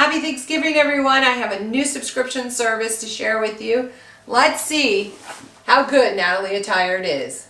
Happy Thanksgiving, everyone. I have a new subscription service to share with you. Let's see how good Natalie Attired is.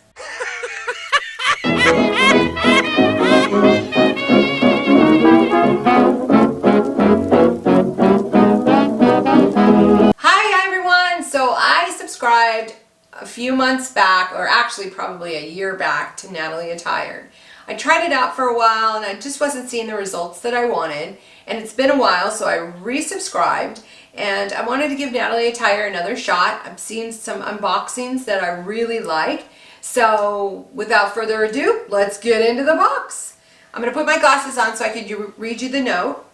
Hi, everyone. So I subscribed a few months back, or actually probably a year back, to Natalie Attired. I tried it out for a while and I just wasn't seeing the results that I wanted. And it's been a while, so I resubscribed and I wanted to give Natalie Attired another shot. I've seen some unboxings that I really like. So without further ado, let's get into the box. I'm going to put my glasses on so I can read you the note.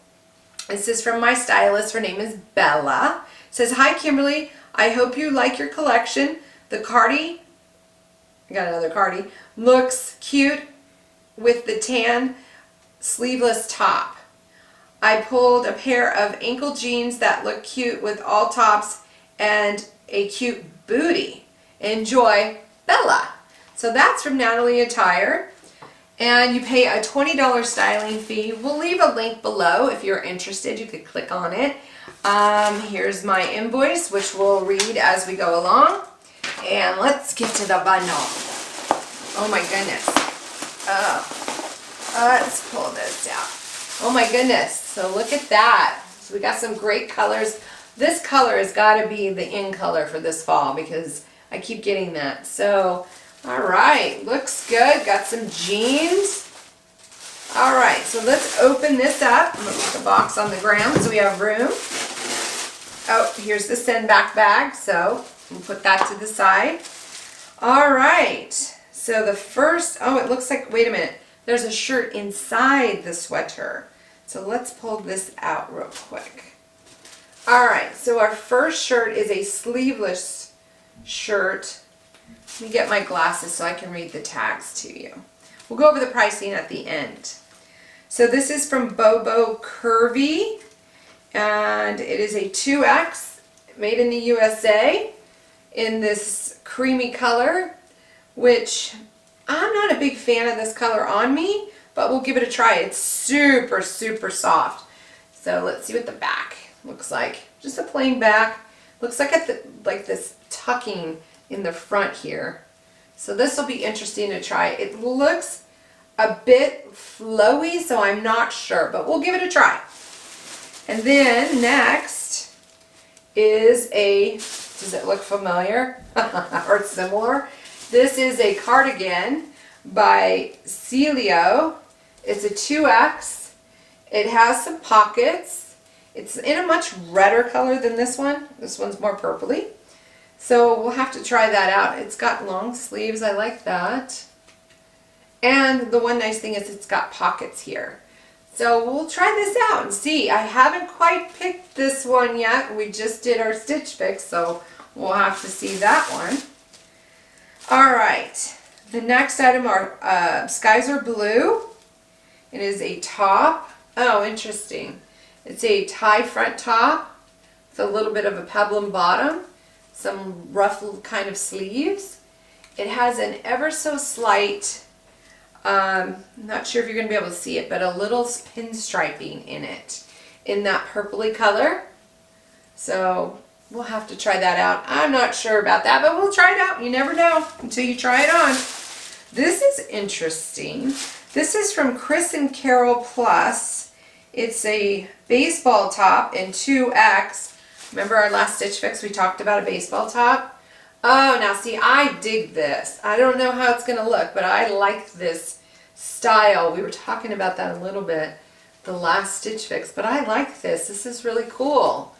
This is from my stylist. Her name is Bella. It says, "Hi Kimberly, I hope you like your collection. The cardi," I got another cardi, "looks cute with the tan sleeveless top. I pulled a pair of ankle jeans that look cute with all tops and a cute booty. Enjoy, Bella." So that's from Natalie Attired. And you pay a $20 styling fee. We'll leave a link below if you're interested. You could click on it. Here's my invoice, which we'll read as we go along. And let's get to the bundle. Oh my goodness. Let's pull this out. Oh my goodness. So look at that. So we got some great colors. This color has got to be the in color for this fall because I keep getting that. So, all right. Looks good. Got some jeans. All right. So let's open this up. I'm going to put the box on the ground so we have room. Oh, here's the send back bag. So we'll put that to the side. All right. So the first, oh, it looks like, wait a minute. There's a shirt inside the sweater. So let's pull this out real quick. All right, so our first shirt is a sleeveless shirt. Let me get my glasses so I can read the tags to you. We'll go over the pricing at the end. So this is from Bobo Curvy, and it is a 2X, made in the USA, in this creamy color, which I'm not a big fan of this color on me, but we'll give it a try. It's super, super soft. So let's see what the back looks like. Just a plain back. Looks like like this tucking in the front here. So this will be interesting to try. It looks a bit flowy, so I'm not sure, but we'll give it a try. And then next is a, does it look familiar or similar? This is a cardigan by Celio. It's a 2X. It has some pockets. It's in a much redder color than this one. This one's more purpley. So we'll have to try that out. It's got long sleeves. I like that. And the one nice thing is it's got pockets here. So we'll try this out and see. I haven't quite picked this one yet. We just did our Stitch Fix, so we'll have to see that one. All right, the next item are skies are blue. It is a top. Oh, interesting. It's a tie front top with a little bit of a peplum bottom, some ruffled kind of sleeves. It has an ever so slight, not sure if you're going to be able to see it, but a little pinstriping in it, in that purpley color. So we'll have to try that out. I'm not sure about that, but we'll try it out. You never know until you try it on. This is interesting. This is from Chris and Carol Plus. It's a baseball top in 2X. Remember our last Stitch Fix, we talked about a baseball top? Oh, now see, I dig this. I don't know how it's going to look, but I like this style. We were talking about that a little bit the last Stitch Fix, but I like this. This is really cool.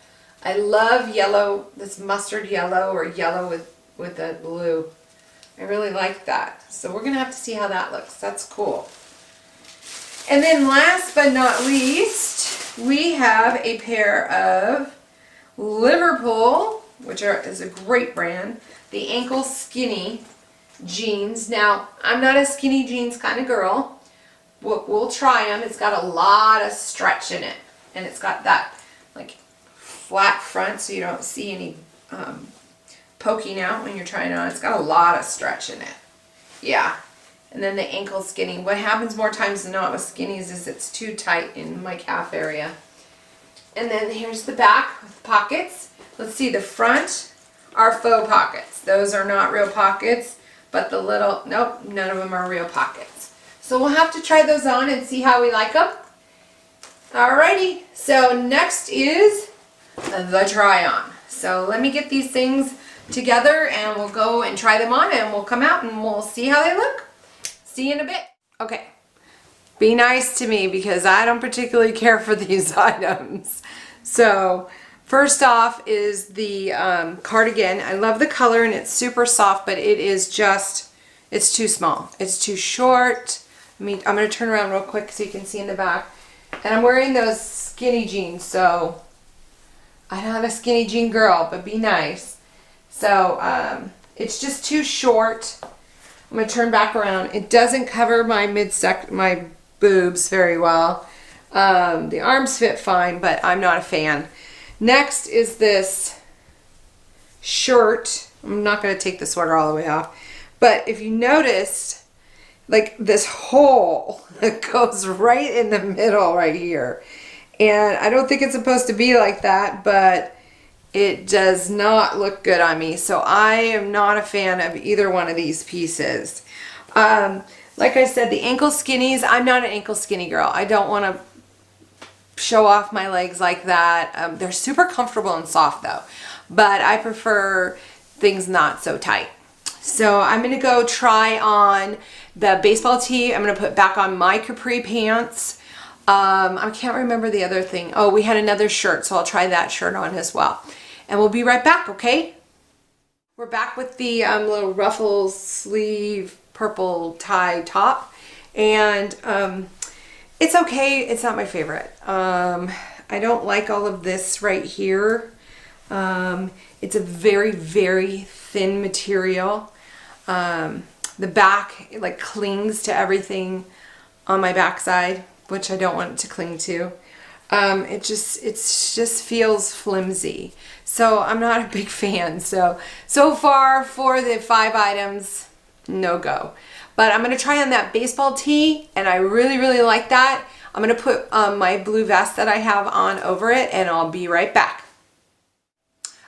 I love yellow, this mustard yellow or yellow with a blue. I really like that. So we're going to have to see how that looks. That's cool. And then last but not least, we have a pair of Liverpool, which is a great brand, the ankle skinny jeans. Now, I'm not a skinny jeans kind of girl. We'll try them. It's got a lot of stretch in it. And it's got that like flat front so you don't see any poking out when you're trying it on. It's got a lot of stretch in it. Yeah. And then the ankle skinny. What happens more times than not with skinnies is it's too tight in my calf area. And then here's the back with pockets. Let's see, the front are faux pockets. Those are not real pockets, but the little, nope, none of them are real pockets. So we'll have to try those on and see how we like them. Alrighty, so next is the try on. So let me get these things together and we'll go and try them on and we'll come out and we'll see how they look. See you in a bit. Okay, be nice to me because I don't particularly care for these items. So first off is the cardigan. I love the color and it's super soft, but it is just, it's too small. It's too short. I'm gonna turn around real quick so you can see in the back. And I'm wearing those skinny jeans, so I'm not a skinny jean girl, but be nice. So it's just too short. I'm gonna turn back around. It doesn't cover my my boobs very well. The arms fit fine, but I'm not a fan. Next is this shirt. I'm not gonna take the sweater all the way off, but if you noticed, like this hole that goes right in the middle right here. And I don't think it's supposed to be like that, but it does not look good on me. So I am not a fan of either one of these pieces. Like I said, the ankle skinnies, I'm not an ankle skinny girl. I don't want to show off my legs like that. They're super comfortable and soft though, but I prefer things not so tight. So I'm going to go try on the baseball tee. I'm going to put back on my capri pants. I can't remember the other thing. Oh, we had another shirt, so I'll try that shirt on as well. And we'll be right back, okay? We're back with the little Ruffles sleeve purple tie top. And it's okay. It's not my favorite. I don't like all of this right here. It's a very, very thin material. The back, it like clings to everything on my backside, which I don't want it to cling to. It just feels flimsy. So I'm not a big fan. So far for the 5 items, no go. But I'm going to try on that baseball tee, and I really, really like that. I'm going to put my blue vest that I have on over it, and I'll be right back.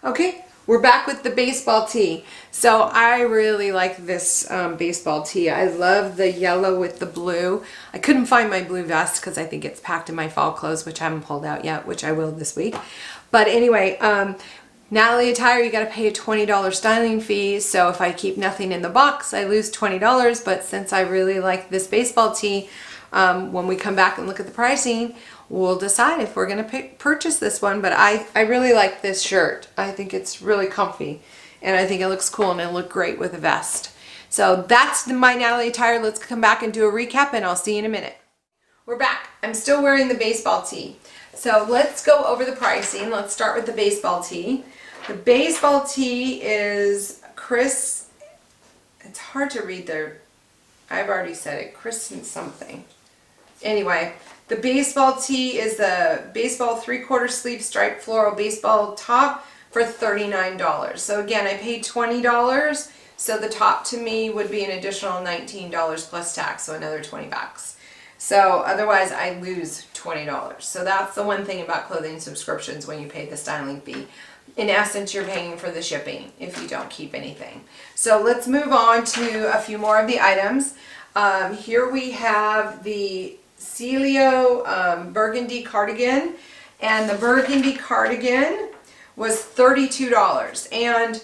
Okay. We're back with the baseball tee. So I really like this baseball tee. I love the yellow with the blue. I couldn't find my blue vest because I think it's packed in my fall clothes, which I haven't pulled out yet, which I will this week. But anyway, Natalie Attired, you got to pay a $20 styling fee. So if I keep nothing in the box, I lose $20. But since I really like this baseball tee, when we come back and look at the pricing, we'll decide if we're going to purchase this one. But I really like this shirt. I think it's really comfy and I think it looks cool and it'll look great with a vest. So that's my Natalie Attired. Let's come back and do a recap and I'll see you in a minute. We're back. I'm still wearing the baseball tee. So let's go over the pricing. Let's start with the baseball tee. The baseball tee is Chris, it's hard to read there. I've already said it, Chris and something. Anyway, the baseball tee is the baseball 3/4 sleeve striped floral baseball top for $39. So again, I paid $20. So the top to me would be an additional $19 plus tax, so another 20 bucks. So otherwise I lose $20. So that's the one thing about clothing subscriptions when you pay the styling fee. In essence, you're paying for the shipping if you don't keep anything. So let's move on to a few more of the items. Here we have the Celio Burgundy Cardigan, and the Burgundy Cardigan was $32. And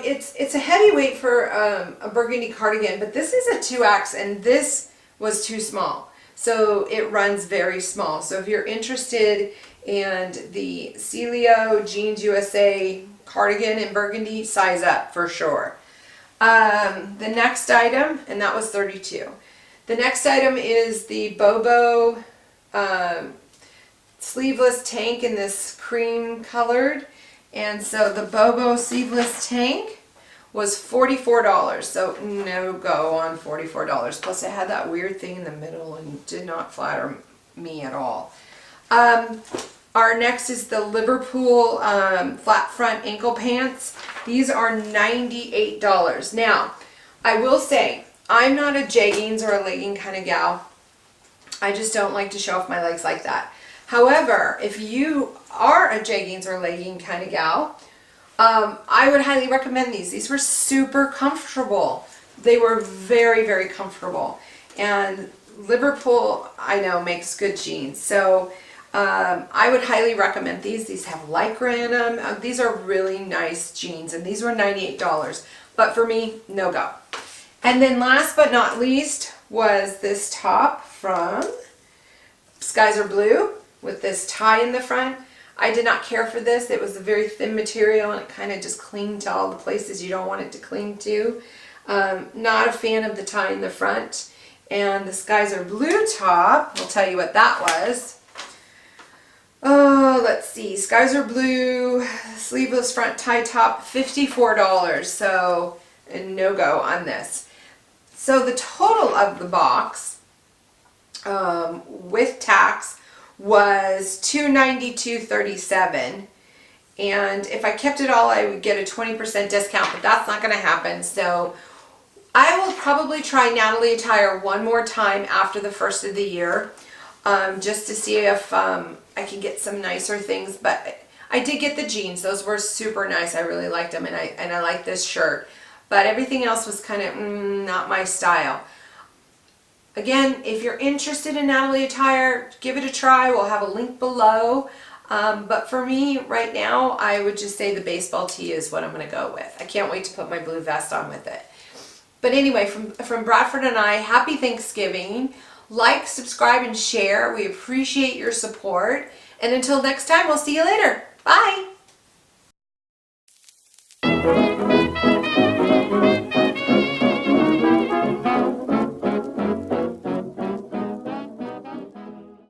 it's a heavyweight for a Burgundy Cardigan, but this is a 2X and this was too small. So it runs very small. So if you're interested in the Celio Jeans USA Cardigan in Burgundy, size up for sure. The next item, and that was $32. The next item is the Bobo sleeveless tank in this cream colored. And so the Bobo sleeveless tank was $44. So no go on $44. Plus it had that weird thing in the middle and did not flatter me at all. Our next is the Liverpool flat front ankle pants. These are $98. Now, I will say, I'm not a jeggings or a legging kind of gal. I just don't like to show off my legs like that. However, if you are a jeggings or legging kind of gal, I would highly recommend these. These were super comfortable. They were very, very comfortable. And Liverpool, I know, makes good jeans. So I would highly recommend these. These have Lycra in them. These are really nice jeans, and these were $98. But for me, no go. And then last but not least was this top from Skies Are Blue with this tie in the front. I did not care for this. It was a very thin material and it kind of just clinged to all the places you don't want it to cling to. Not a fan of the tie in the front. And the Skies Are Blue top, I'll tell you what that was. Oh, let's see. Skies Are Blue, sleeveless front tie top, $54. So, no go on this. So the total of the box with tax was $292.37, and if I kept it all I would get a 20% discount, but that's not going to happen. So I will probably try Natalie Attired one more time after the first of the year, just to see if I can get some nicer things. But I did get the jeans. Those were super nice. I really liked them, and I like this shirt. But everything else was kind of not my style. Again, if you're interested in Natalie Attired, give it a try. We'll have a link below. But for me, right now, I would just say the baseball tee is what I'm going to go with. I can't wait to put my blue vest on with it. But anyway, from Bradford and I, happy Thanksgiving. Like, subscribe, and share. We appreciate your support. And until next time, we'll see you later. Bye.